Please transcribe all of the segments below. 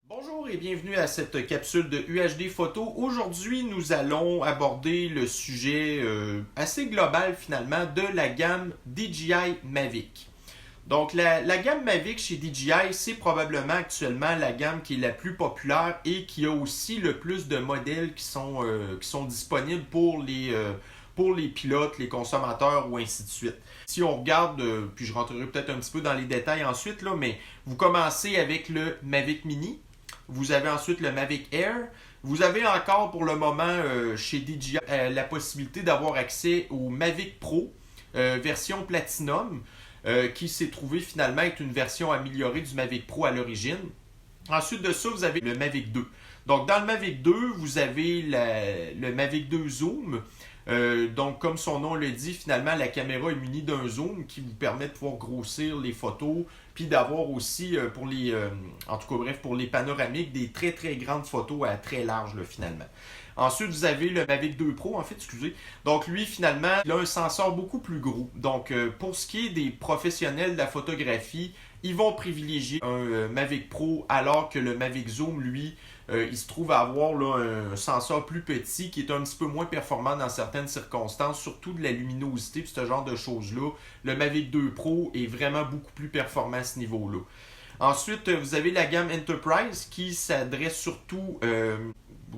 Bonjour et bienvenue à cette capsule de UHD Photo. Aujourd'hui, nous allons aborder le sujet assez global finalement de la gamme DJI Mavic. Donc la gamme Mavic chez DJI, c'est probablement actuellement la gamme qui est la plus populaire et qui a aussi le plus de modèles qui sont disponibles pour les pilotes, les consommateurs ou ainsi de suite. Si on regarde, puis je rentrerai peut-être un petit peu dans les détails ensuite, là, mais vous commencez avec le Mavic Mini. Vous avez ensuite le Mavic Air. Vous avez encore pour le moment chez DJI la possibilité d'avoir accès au Mavic Pro version Platinum qui s'est trouvé finalement être une version améliorée du Mavic Pro à l'origine. Ensuite de ça, vous avez le Mavic 2. Donc dans le Mavic 2, vous avez le Mavic 2 Zoom. Donc, comme son nom le dit, finalement, la caméra est munie d'un zoom qui vous permet de pouvoir grossir les photos, puis d'avoir aussi, en tout cas bref, pour les panoramiques, des très très grandes photos à très large, là, finalement. Ensuite, vous avez le Mavic 2 Pro, en fait, excusez. Donc, lui, finalement, il a un sensor beaucoup plus gros. Donc, pour ce qui est des professionnels de la photographie, ils vont privilégier un Mavic Pro, alors que le Mavic Zoom, lui, il se trouve à avoir là, un sensor plus petit qui est un petit peu moins performant dans certaines circonstances, surtout de la luminosité et ce genre de choses-là. Le Mavic 2 Pro est vraiment beaucoup plus performant à ce niveau-là. Ensuite, vous avez la gamme Enterprise qui s'adresse surtout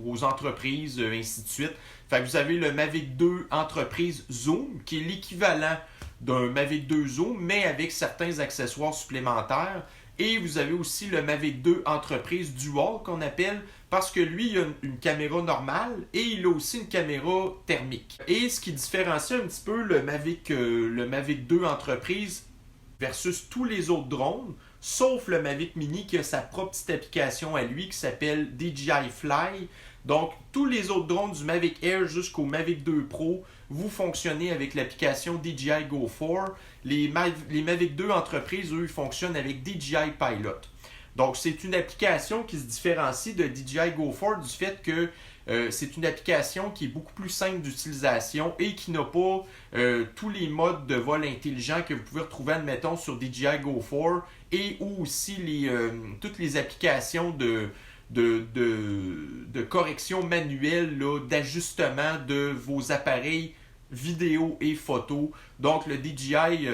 aux entreprises, ainsi de suite. Fait que vous avez le Mavic 2 Entreprise Zoom qui est l'équivalent d'un Mavic 2 Zoom, mais avec certains accessoires supplémentaires. Et vous avez aussi le Mavic 2 Entreprise Dual qu'on appelle parce que lui, il a une caméra normale et il a aussi une caméra thermique. Et ce qui différencie un petit peu le Mavic 2 Entreprise versus tous les autres drones, sauf le Mavic Mini qui a sa propre petite application à lui qui s'appelle DJI Fly. Donc, tous les autres drones du Mavic Air jusqu'au Mavic 2 Pro, vous fonctionnez avec l'application DJI Go 4. Les Mavic 2 Entreprise, eux, fonctionnent avec DJI Pilot. Donc, c'est une application qui se différencie de DJI Go 4 du fait que c'est une application qui est beaucoup plus simple d'utilisation et qui n'a pas tous les modes de vol intelligent que vous pouvez retrouver, admettons, sur DJI Go 4 et ou aussi toutes les applications de correction manuelle, d'ajustement de vos appareils vidéo et photo. Donc le DJI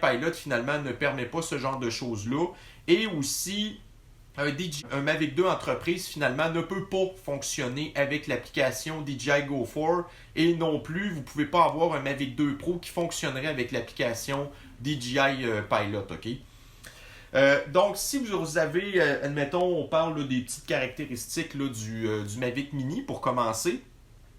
Pilot finalement ne permet pas ce genre de choses-là. Et aussi, un Mavic 2 Entreprise finalement ne peut pas fonctionner avec l'application DJI Go 4 et non plus, vous ne pouvez pas avoir un Mavic 2 Pro qui fonctionnerait avec l'application DJI Pilot, ok? Donc, si vous avez, admettons, on parle là, des petites caractéristiques là, du Mavic Mini pour commencer.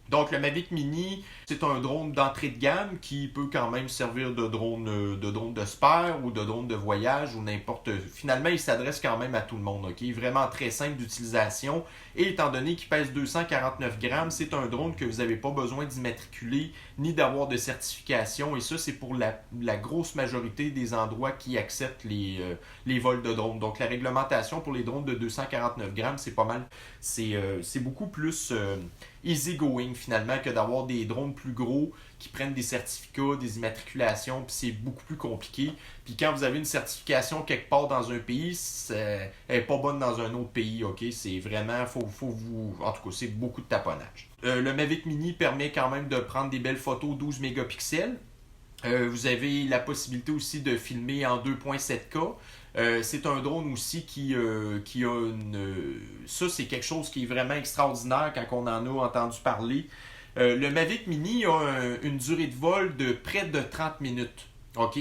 Donc, le Mavic Mini, c'est un drone d'entrée de gamme qui peut quand même servir de drone de spare ou de drone de voyage ou n'importe. Finalement, il s'adresse quand même à tout le monde, ok? Vraiment très simple d'utilisation. Et étant donné qu'il pèse 249 grammes, c'est un drone que vous n'avez pas besoin d'immatriculer ni d'avoir de certification. Et ça, c'est pour la grosse majorité des endroits qui acceptent les vols de drones. Donc, la réglementation pour les drones de 249 grammes, c'est pas mal. C'est beaucoup plus easy-going finalement que d'avoir des drones plus gros qui prennent des certificats, des immatriculations, puis c'est beaucoup plus compliqué. Puis quand vous avez une certification quelque part dans un pays, elle n'est pas bonne dans un autre pays, ok? C'est vraiment, faut vous... En tout cas, c'est beaucoup de taponnage. Le Mavic Mini permet quand même de prendre des belles photos 12 mégapixels. Vous avez la possibilité aussi de filmer en 2.7K. C'est un drone aussi qui a une... Ça, c'est quelque chose qui est vraiment extraordinaire quand on en a entendu parler. Le Mavic Mini a une durée de vol de près de 30 minutes. Ok,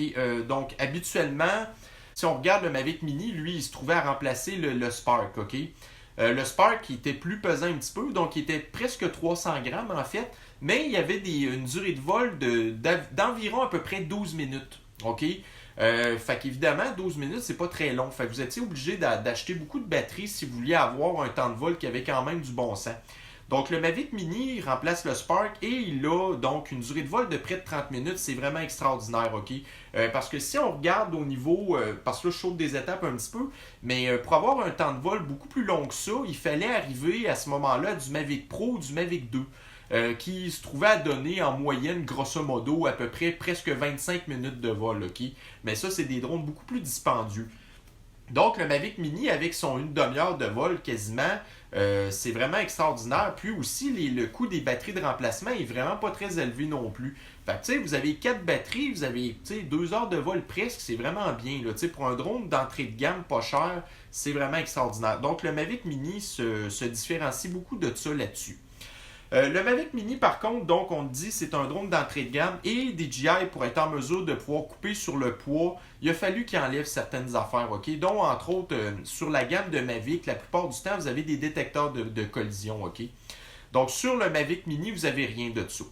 donc, habituellement, si on regarde le Mavic Mini, lui, il se trouvait à remplacer le Spark. Ok? Le Spark, il était plus pesant un petit peu, donc il était presque 300 grammes en fait, mais il y avait une durée de vol d'environ à peu près 12 minutes. OK? Fait qu'évidemment, 12 minutes, c'est pas très long. Fait que vous étiez obligé d'acheter beaucoup de batteries si vous vouliez avoir un temps de vol qui avait quand même du bon sens. Donc le Mavic Mini remplace le Spark et il a donc une durée de vol de près de 30 minutes. C'est vraiment extraordinaire, ok? Parce que si on regarde au niveau, parce que là je saute des étapes un petit peu, mais pour avoir un temps de vol beaucoup plus long que ça, il fallait arriver à ce moment-là du Mavic Pro ou du Mavic 2. Qui se trouvait à donner en moyenne, grosso modo, à peu près presque 25 minutes de vol, ok? Mais ça, c'est des drones beaucoup plus dispendieux. Donc, le Mavic Mini, avec son une demi-heure de vol quasiment, c'est vraiment extraordinaire. Puis aussi, le coût des batteries de remplacement est vraiment pas très élevé non plus. Fait que, tu sais, vous avez 4 batteries, vous avez, tu sais, 2 heures de vol presque, c'est vraiment bien, là. Tu sais, pour un drone d'entrée de gamme pas cher, c'est vraiment extraordinaire. Donc, le Mavic Mini se différencie beaucoup de ça là-dessus. Le Mavic Mini, par contre, donc on le dit, c'est un drone d'entrée de gamme et DJI, pour être en mesure de pouvoir couper sur le poids, il a fallu qu'il enlève certaines affaires, ok? Donc, entre autres, sur la gamme de Mavic, la plupart du temps, vous avez des détecteurs de collision, ok? Donc, sur le Mavic Mini, vous n'avez rien de ça.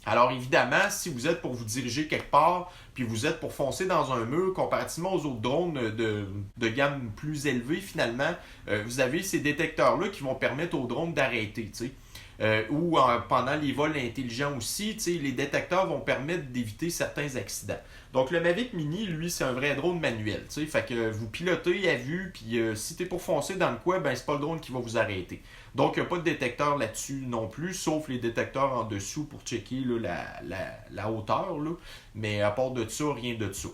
Alors, évidemment, si vous êtes pour vous diriger quelque part, puis vous êtes pour foncer dans un mur, comparativement aux autres drones de gamme plus élevée, finalement, vous avez ces détecteurs-là qui vont permettre au drone d'arrêter, tu sais. Pendant les vols intelligents aussi, les détecteurs vont permettre d'éviter certains accidents. Donc le Mavic Mini, lui, c'est un vrai drone manuel. Fait que vous pilotez à vue, puis si t'es pour foncer dans le coin, ben c'est pas le drone qui va vous arrêter. Donc il n'y a pas de détecteur là-dessus non plus, sauf les détecteurs en dessous pour checker là, la hauteur. Là. Mais à part de ça, rien de ça.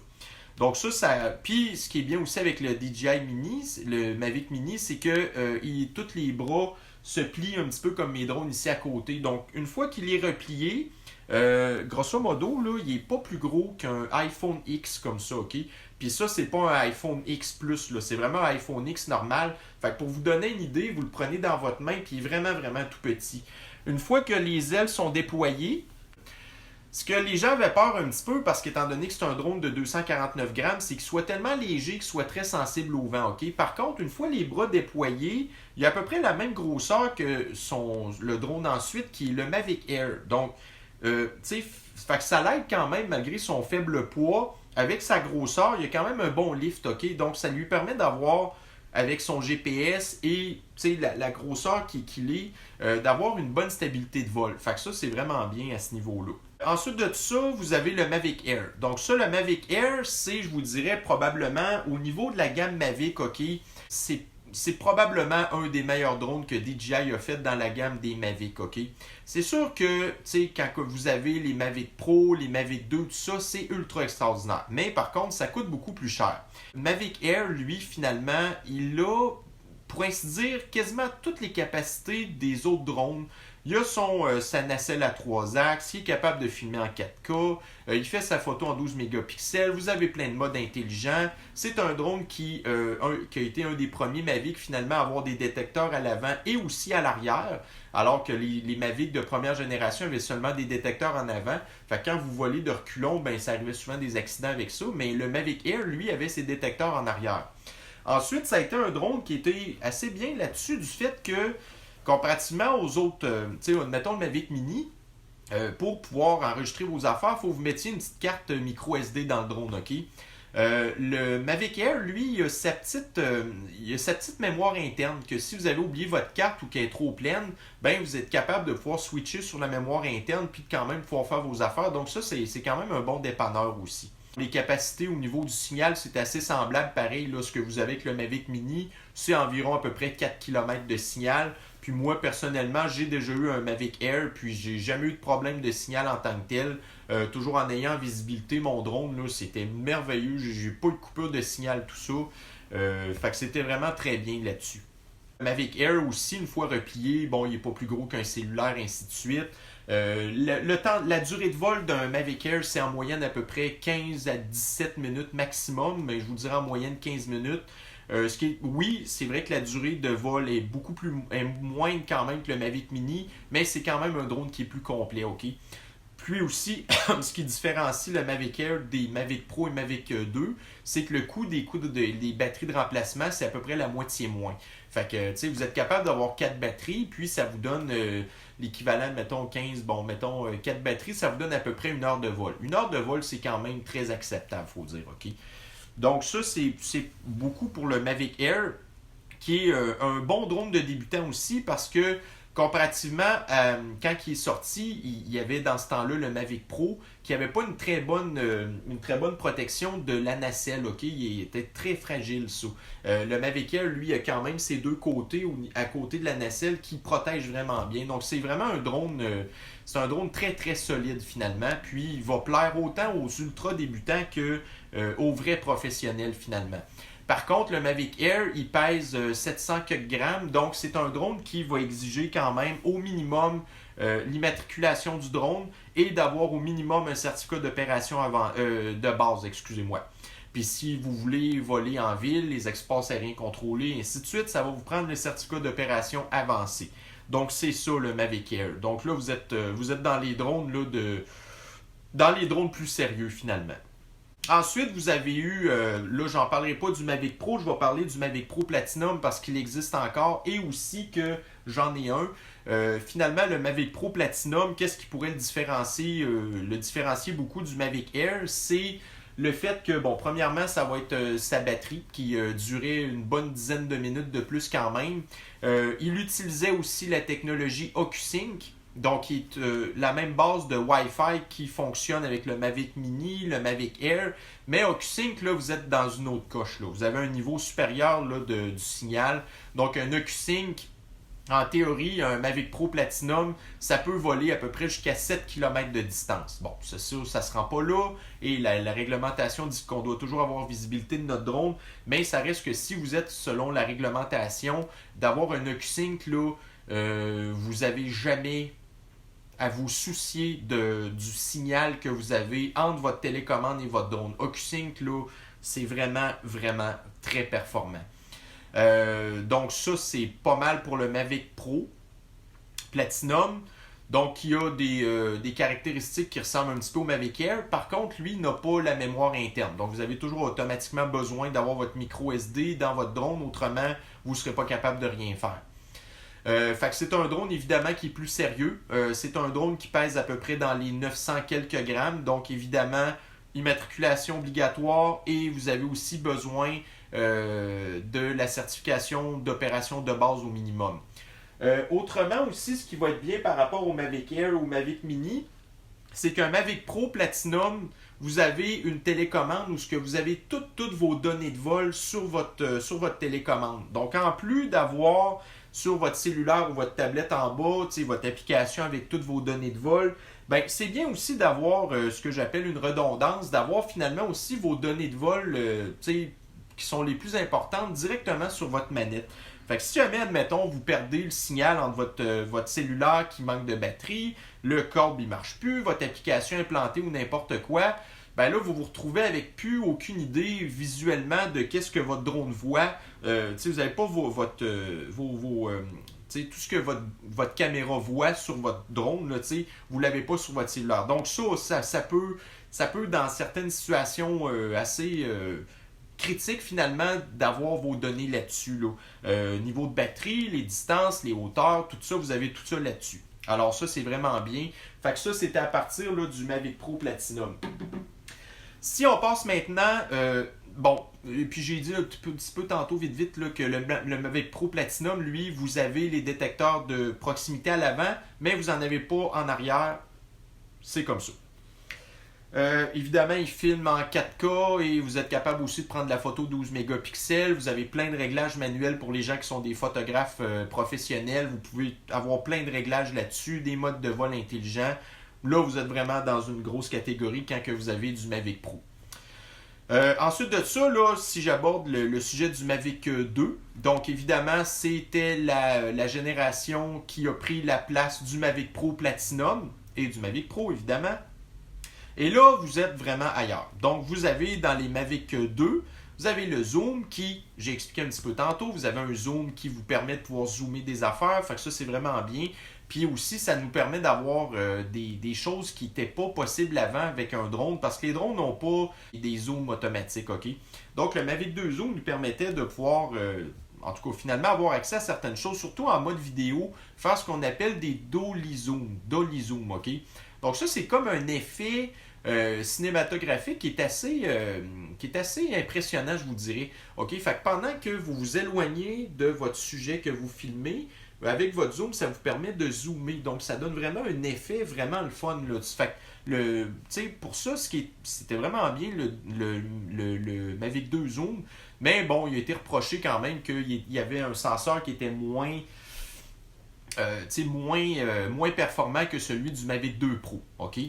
Donc ça. Puis ce qui est bien aussi avec le DJI Mini, le Mavic Mini, c'est que tous les bras se plient un petit peu comme mes drones ici à côté. Donc une fois qu'il est replié, grosso modo, là, il n'est pas plus gros qu'un iPhone X comme ça, ok? Puis ça, c'est pas un iPhone X Plus, là, c'est vraiment un iPhone X normal. Fait que pour vous donner une idée, vous le prenez dans votre main, puis il est vraiment, vraiment tout petit. Une fois que les ailes sont déployées, ce que les gens avaient peur un petit peu, parce qu'étant donné que c'est un drone de 249 grammes, c'est qu'il soit tellement léger qu'il soit très sensible au vent. Ok. Par contre, une fois les bras déployés, il y a à peu près la même grosseur que le drone ensuite, qui est le Mavic Air. Donc, tu sais, fait que ça l'aide quand même, malgré son faible poids. Avec sa grosseur, il y a quand même un bon lift. Ok. Donc, ça lui permet d'avoir, avec son GPS et la grosseur qu'il est, d'avoir une bonne stabilité de vol. Fait que ça, c'est vraiment bien à ce niveau-là. Ensuite de ça, vous avez le Mavic Air. Donc ça, le Mavic Air, c'est, je vous dirais, probablement, au niveau de la gamme Mavic, ok, c'est probablement un des meilleurs drones que DJI a fait dans la gamme des Mavic, ok? C'est sûr que, tu sais, quand vous avez les Mavic Pro, les Mavic 2, tout ça, c'est ultra extraordinaire. Mais par contre, ça coûte beaucoup plus cher. Mavic Air, lui, finalement, il a, pour ainsi dire, quasiment toutes les capacités des autres drones. Il a sa nacelle à 3 axes, il est capable de filmer en 4K, il fait sa photo en 12 mégapixels, vous avez plein de modes intelligents. C'est un drone qui a été un des premiers Mavic finalement à avoir des détecteurs à l'avant et aussi à l'arrière, alors que les Mavic de première génération avaient seulement des détecteurs en avant. Fait que quand vous volez de reculons, ben, ça arrivait souvent des accidents avec ça, mais le Mavic Air, lui, avait ses détecteurs en arrière. Ensuite, ça a été un drone qui était assez bien là-dessus du fait que comparativement aux autres, mettons le Mavic Mini, pour pouvoir enregistrer vos affaires, il faut que vous mettiez une petite carte micro SD dans le drone, ok? Le Mavic Air, lui, il a sa petite mémoire interne que si vous avez oublié votre carte ou qu'elle est trop pleine, ben vous êtes capable de pouvoir switcher sur la mémoire interne puis de quand même pouvoir faire vos affaires. Donc ça, c'est quand même un bon dépanneur aussi. Les capacités au niveau du signal, c'est assez semblable, pareil, là, ce que vous avez avec le Mavic Mini, c'est environ à peu près 4 km de signal. Puis moi, personnellement, j'ai déjà eu un Mavic Air, puis j'ai jamais eu de problème de signal en tant que tel. Toujours en ayant visibilité, mon drone, là, c'était merveilleux. J'ai pas eu de coupure de signal, tout ça. Fait que c'était vraiment très bien là-dessus. Le Mavic Air aussi, une fois replié, bon, il est pas plus gros qu'un cellulaire, ainsi de suite. La durée de vol d'un Mavic Air, c'est en moyenne à peu près 15 à 17 minutes maximum, mais je vous dirais en moyenne 15 minutes. Oui, c'est vrai que la durée de vol est moindre quand même que le Mavic Mini, mais c'est quand même un drone qui est plus complet, ok? Puis aussi, ce qui différencie le Mavic Air des Mavic Pro et Mavic 2, c'est que le coût des batteries de remplacement, c'est à peu près la moitié moins. Fait que, tu sais, vous êtes capable d'avoir 4 batteries, puis ça vous donne l'équivalent, mettons 4 batteries, ça vous donne à peu près 1 heure de vol. 1 heure de vol, c'est quand même très acceptable, faut dire, ok? Donc ça, c'est beaucoup pour le Mavic Air, qui est un bon drone de débutant aussi, parce que comparativement à quand il est sorti, il y avait dans ce temps-là le Mavic Pro qui n'avait pas une très bonne protection de la nacelle. Ok, il était très fragile ça. Le Mavic Air, lui, a quand même ses deux côtés à côté de la nacelle qui protègent vraiment bien. Donc c'est vraiment un drone, c'est un drone très très solide finalement. Puis il va plaire autant aux ultra débutants que aux vrais professionnels finalement. Par contre, le Mavic Air, il pèse 700 quelques grammes, donc c'est un drone qui va exiger quand même au minimum l'immatriculation du drone et d'avoir au minimum un certificat d'opération de base, excusez-moi. Puis si vous voulez voler en ville, les espaces aériens contrôlés, et ainsi de suite, ça va vous prendre le certificat d'opération avancé. Donc c'est ça le Mavic Air. Donc là, vous êtes dans les drones dans les drones plus sérieux finalement. Ensuite, vous avez eu, là j'en parlerai pas du Mavic Pro, je vais parler du Mavic Pro Platinum parce qu'il existe encore et aussi que j'en ai un. Finalement, le Mavic Pro Platinum, qu'est-ce qui pourrait le différencier beaucoup du Mavic Air? C'est le fait que, bon, premièrement, ça va être sa batterie qui durait une bonne dizaine de minutes de plus quand même. Il utilisait aussi la technologie OcuSync. Donc, qui est la même base de Wi-Fi qui fonctionne avec le Mavic Mini, le Mavic Air. Mais OcuSync, là, vous êtes dans une autre coche. Là. Vous avez un niveau supérieur là, du signal. Donc, un OcuSync, en théorie, un Mavic Pro Platinum, ça peut voler à peu près jusqu'à 7 km de distance. Bon, ça ne se rend pas là. Et la réglementation dit qu'on doit toujours avoir visibilité de notre drone. Mais ça reste que si vous êtes, selon la réglementation, d'avoir un OcuSync, là, vous n'avez jamais à vous soucier du signal que vous avez entre votre télécommande et votre drone. OcuSync, là, c'est vraiment, vraiment très performant. Donc ça, c'est pas mal pour le Mavic Pro Platinum. Donc, il y a des caractéristiques qui ressemblent un petit peu au Mavic Air. Par contre, lui, il n'a pas la mémoire interne. Donc, vous avez toujours automatiquement besoin d'avoir votre micro SD dans votre drone. Autrement, vous ne serez pas capable de rien faire. Fait que c'est un drone évidemment qui est plus sérieux. C'est un drone qui pèse à peu près dans les 900 quelques grammes. Donc évidemment, immatriculation obligatoire et vous avez aussi besoin de la certification d'opération de base au minimum. Autrement aussi, ce qui va être bien par rapport au Mavic Air ou au Mavic Mini, c'est qu'un Mavic Pro Platinum, vous avez une télécommande où vous avez toutes vos données de vol sur votre télécommande. Donc en plus d'avoir sur votre cellulaire ou votre tablette en bas, votre application avec toutes vos données de vol, ben, c'est bien aussi d'avoir ce que j'appelle une redondance, d'avoir finalement aussi vos données de vol qui sont les plus importantes directement sur votre manette. Fait que si jamais, admettons, vous perdez le signal entre votre cellulaire qui manque de batterie, le câble ne marche plus, votre application est plantée ou n'importe quoi, ben là, vous vous retrouvez avec plus aucune idée visuellement de qu'est-ce que votre drone voit. Vous n'avez pas tout ce que votre caméra voit sur votre drone, là, vous ne l'avez pas sur votre cellulaire. Donc ça peut dans certaines situations assez critiques finalement d'avoir vos données là-dessus. Là. Niveau de batterie, les distances, les hauteurs, tout ça, vous avez tout ça là-dessus. Alors ça, c'est vraiment bien. Fait que ça, c'était à partir là, du Mavic Pro Platinum. Si on passe maintenant, et puis j'ai dit un petit peu tantôt vite là, que le Mavic Pro Platinum, lui, vous avez les détecteurs de proximité à l'avant, mais vous n'en avez pas en arrière. C'est comme ça. Évidemment, il filme en 4K et vous êtes capable aussi de prendre la photo 12 mégapixels. Vous avez plein de réglages manuels pour les gens qui sont des photographes professionnels. Vous pouvez avoir plein de réglages là-dessus, des modes de vol intelligents. Là, vous êtes vraiment dans une grosse catégorie quand que vous avez du Mavic Pro. Ensuite de ça, là, si j'aborde le sujet du Mavic 2, donc évidemment, c'était la génération qui a pris la place du Mavic Pro Platinum et du Mavic Pro, évidemment. Et là, vous êtes vraiment ailleurs. Donc, vous avez dans les Mavic 2, vous avez le zoom qui, j'ai expliqué un petit peu tantôt, vous avez un zoom qui vous permet de pouvoir zoomer des affaires, fait que ça, c'est vraiment bien. Puis aussi, ça nous permet d'avoir des choses qui n'étaient pas possibles avant avec un drone, parce que les drones n'ont pas des zooms automatiques, OK? Donc, le Mavic 2 Zoom nous permettait de pouvoir, en tout cas, finalement, avoir accès à certaines choses, surtout en mode vidéo, faire ce qu'on appelle des dolly zoom, OK? Donc ça, c'est comme un effet cinématographique qui est assez impressionnant, je vous dirais. OK? Fait que pendant que vous vous éloignez de votre sujet que vous filmez, avec votre zoom, ça vous permet de zoomer. Donc, ça donne vraiment un effet vraiment le fun. Là. Fait que, pour ça, c'était vraiment bien le Mavic 2 Zoom. Mais bon, il a été reproché quand même qu'il y avait un senseur qui était moins performant que celui du Mavic 2 Pro. OK?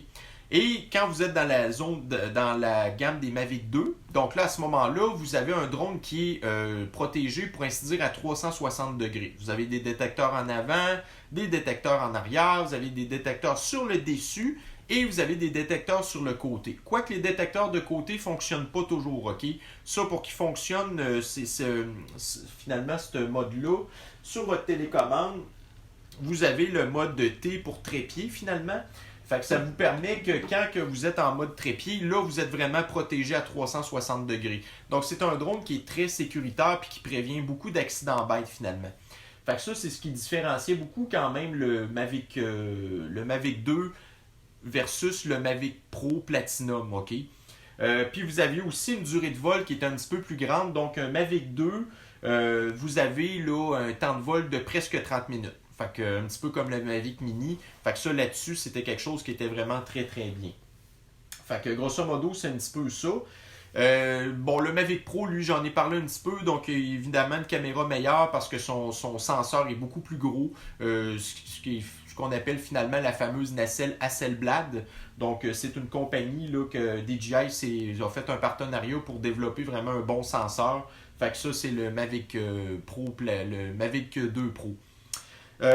Et quand vous êtes dans la zone, dans la gamme des Mavic 2, donc là, à ce moment-là, vous avez un drone qui est protégé, pour ainsi dire, à 360 degrés. Vous avez des détecteurs en avant, des détecteurs en arrière, vous avez des détecteurs sur le dessus et vous avez des détecteurs sur le côté. Quoique les détecteurs de côté ne fonctionnent pas toujours, OK? Ça, pour qu'ils fonctionnent, finalement, ce mode-là, sur votre télécommande, vous avez le mode de T pour trépied, finalement. Fait que ça vous permet que quand que vous êtes en mode trépied, là, vous êtes vraiment protégé à 360 degrés. Donc, c'est un drone qui est très sécuritaire et qui prévient beaucoup d'accidents bêtes, finalement. Fait que ça, c'est ce qui différencie beaucoup quand même le Mavic 2 versus le Mavic Pro Platinum, OK? Puis vous avez aussi une durée de vol qui est un petit peu plus grande. Donc, un Mavic 2, vous avez là un temps de vol de presque 30 minutes. Fait que, un petit peu comme le Mavic Mini. Fait que ça, là-dessus, c'était quelque chose qui était vraiment très, très bien. Fait que, grosso modo, c'est un petit peu ça. Bon, le Mavic Pro, lui, j'en ai parlé un petit peu. Donc, évidemment, une caméra meilleure parce que son senseur est beaucoup plus gros. Ce qu'on appelle finalement la fameuse nacelle Hasselblad. Donc, c'est une compagnie là, que DJI a fait un partenariat pour développer vraiment un bon senseur. Fait que ça, c'est le Mavic Pro, le Mavic 2 Pro.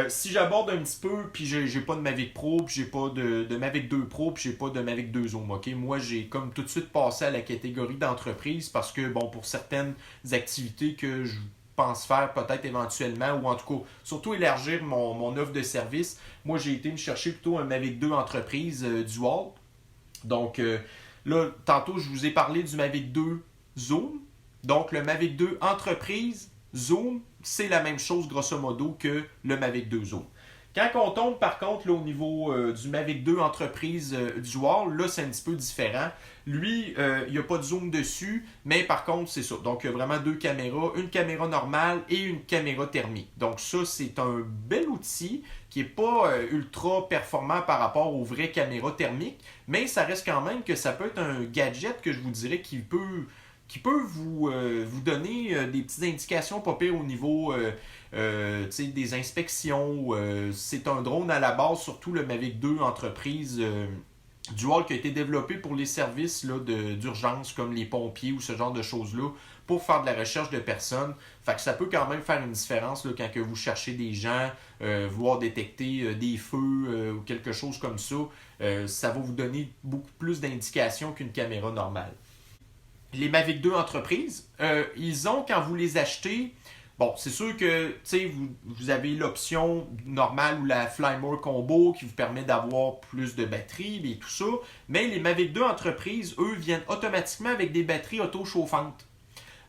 Si j'aborde un petit peu, puis j'ai pas de Mavic Pro, puis j'ai pas de Mavic 2 Pro, puis j'ai pas de Mavic 2 Zoom, ok? Moi, j'ai comme tout de suite passé à la catégorie d'entreprise parce que, bon, pour certaines activités que je pense faire peut-être éventuellement, ou en tout cas, surtout élargir mon offre de service, moi, j'ai été me chercher plutôt un Mavic 2 entreprise dual. Donc, là, tantôt, je vous ai parlé du Mavic 2 Zoom. Donc, le Mavic 2 entreprise Zoom, c'est la même chose grosso modo que le Mavic 2 Zoom. Quand on tombe par contre là, au niveau du Mavic 2 entreprise dual, là c'est un petit peu différent. Lui, il n'y a pas de zoom dessus, mais par contre c'est ça. Donc il y a vraiment deux caméras, une caméra normale et une caméra thermique. Donc ça c'est un bel outil qui n'est pas ultra performant par rapport aux vraies caméras thermiques, mais ça reste quand même que ça peut être un gadget que je vous dirais qui peut vous donner des petites indications pas pires au niveau des inspections. C'est un drone à la base, surtout le Mavic 2 entreprise dual qui a été développé pour les services là, d'urgence comme les pompiers ou ce genre de choses-là pour faire de la recherche de personnes. Fait que ça peut quand même faire une différence là, quand que vous cherchez des gens, vouloir détecter des feux ou quelque chose comme ça. Ça va vous donner beaucoup plus d'indications qu'une caméra normale. Les Mavic 2 entreprises, ils ont, quand vous les achetez, bon, c'est sûr que vous avez l'option normale ou la Flymore Combo qui vous permet d'avoir plus de batterie et tout ça, mais les Mavic 2 entreprises, eux, viennent automatiquement avec des batteries auto-chauffantes.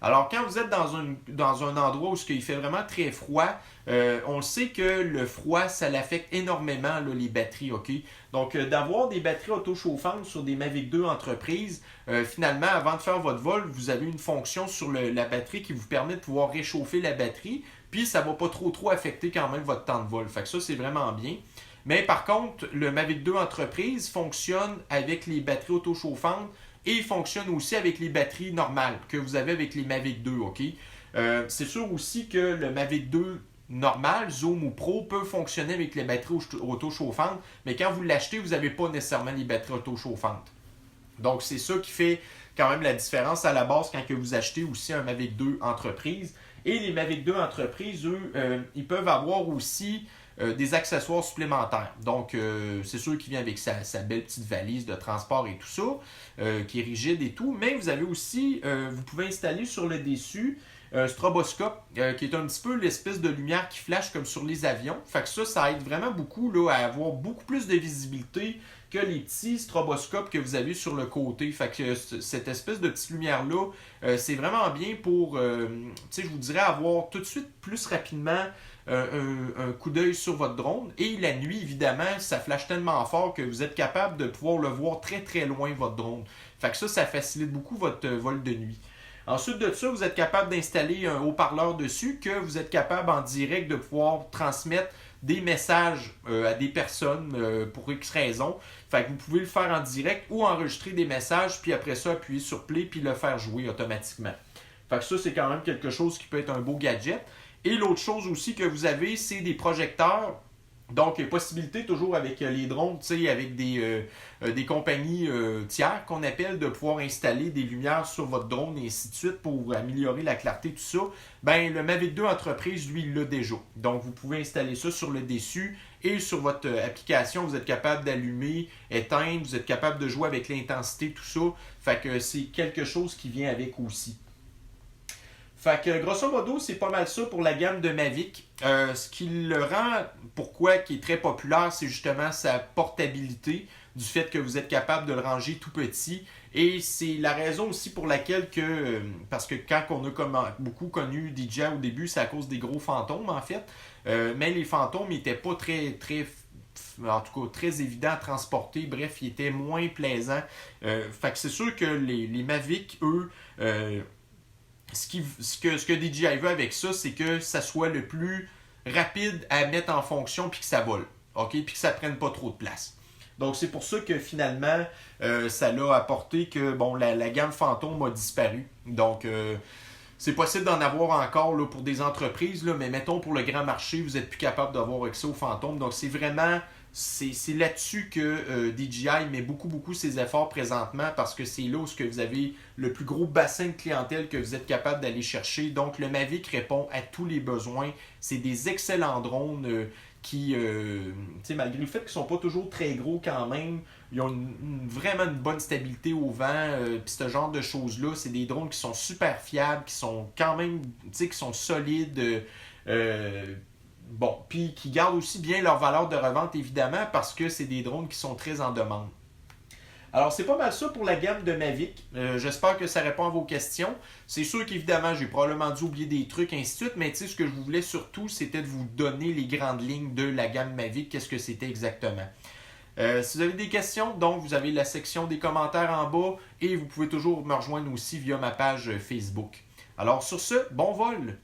Alors, quand vous êtes dans un endroit où il fait vraiment très froid, on le sait que le froid, ça l'affecte énormément, là, les batteries, OK? Donc, d'avoir des batteries auto-chauffantes sur des Mavic 2 entreprises, finalement, avant de faire votre vol, vous avez une fonction sur la batterie qui vous permet de pouvoir réchauffer la batterie, puis ça ne va pas trop affecter quand même votre temps de vol. Fait que ça, c'est vraiment bien. Mais par contre, le Mavic 2 entreprise fonctionne avec les batteries auto-chauffantes et il fonctionne aussi avec les batteries normales que vous avez avec les Mavic 2, OK? C'est sûr aussi que le Mavic 2 normal, Zoom ou Pro, peut fonctionner avec les batteries auto-chauffantes, mais quand vous l'achetez, vous n'avez pas nécessairement les batteries auto-chauffantes. Donc, c'est ça qui fait quand même la différence à la base quand que vous achetez aussi un Mavic 2 entreprise. Et les Mavic 2 entreprise, eux, ils peuvent avoir aussi des accessoires supplémentaires. Donc, c'est sûr qu'il vient avec sa belle petite valise de transport et tout ça, qui est rigide et tout. Mais vous avez aussi, vous pouvez installer sur le dessus un stroboscope, qui est un petit peu l'espèce de lumière qui flash comme sur les avions. Fait que ça aide vraiment beaucoup là, à avoir beaucoup plus de visibilité que les petits stroboscopes que vous avez sur le côté. Fait que cette espèce de petite lumière-là, c'est vraiment bien pour, je vous dirais, avoir tout de suite plus rapidement un coup d'œil sur votre drone. Et la nuit, évidemment, ça flash tellement fort que vous êtes capable de pouvoir le voir très très loin, votre drone. Fait que ça facilite beaucoup votre vol de nuit. Ensuite de ça, vous êtes capable d'installer un haut-parleur dessus que vous êtes capable en direct de pouvoir transmettre des messages à des personnes pour X raisons. Fait que vous pouvez le faire en direct ou enregistrer des messages, puis après ça, appuyer sur Play, puis le faire jouer automatiquement. Fait que ça, c'est quand même quelque chose qui peut être un beau gadget. Et l'autre chose aussi que vous avez, c'est des projecteurs Donc, possibilité toujours avec les drones, tu sais, avec des compagnies tiers qu'on appelle, de pouvoir installer des lumières sur votre drone et ainsi de suite pour améliorer la clarté, tout ça. Ben, le Mavic 2 Entreprise, lui, il l'a déjà. Donc, vous pouvez installer ça sur le dessus et sur votre application, vous êtes capable d'allumer, éteindre, vous êtes capable de jouer avec l'intensité, tout ça. Fait que c'est quelque chose qui vient avec aussi. Fait que grosso modo, c'est pas mal ça pour la gamme de Mavic. Ce qui le rend, pourquoi qui est très populaire, c'est justement sa portabilité, du fait que vous êtes capable de le ranger tout petit. Et c'est la raison aussi pour laquelle parce que quand on a beaucoup connu DJI au début, c'est à cause des gros fantômes en fait. Mais les fantômes n'étaient pas en tout cas très évidents à transporter. Bref, ils étaient moins plaisants. Fait que c'est sûr que les Mavic, eux, ce que DJI veut avec ça, c'est que ça soit le plus rapide à mettre en fonction puis que ça vole. OK? Puis que ça ne prenne pas trop de place. Donc, c'est pour ça que finalement, ça l'a apporté que bon, la gamme Phantom a disparu. Donc, c'est possible d'en avoir encore là, pour des entreprises, là, mais mettons pour le grand marché, vous n'êtes plus capable d'avoir accès aux Phantom. Donc, c'est vraiment. C'est là-dessus que DJI met beaucoup ses efforts présentement parce que c'est là où vous avez le plus gros bassin de clientèle que vous êtes capable d'aller chercher. Donc, le Mavic répond à tous les besoins. C'est des excellents drones qui, malgré le fait qu'ils ne sont pas toujours très gros quand même, ils ont vraiment une bonne stabilité au vent. Puis ce genre de choses-là, c'est des drones qui sont super fiables, qui sont quand même, qui sont solides. Bon, puis qui gardent aussi bien leur valeur de revente, évidemment, parce que c'est des drones qui sont très en demande. Alors, c'est pas mal ça pour la gamme de Mavic. J'espère que ça répond à vos questions. C'est sûr qu'évidemment, j'ai probablement dû oublier des trucs, ainsi de suite, mais ce que je voulais surtout, c'était de vous donner les grandes lignes de la gamme Mavic, qu'est-ce que c'était exactement. Si vous avez des questions, donc vous avez la section des commentaires en bas et vous pouvez toujours me rejoindre aussi via ma page Facebook. Alors, sur ce, bon vol!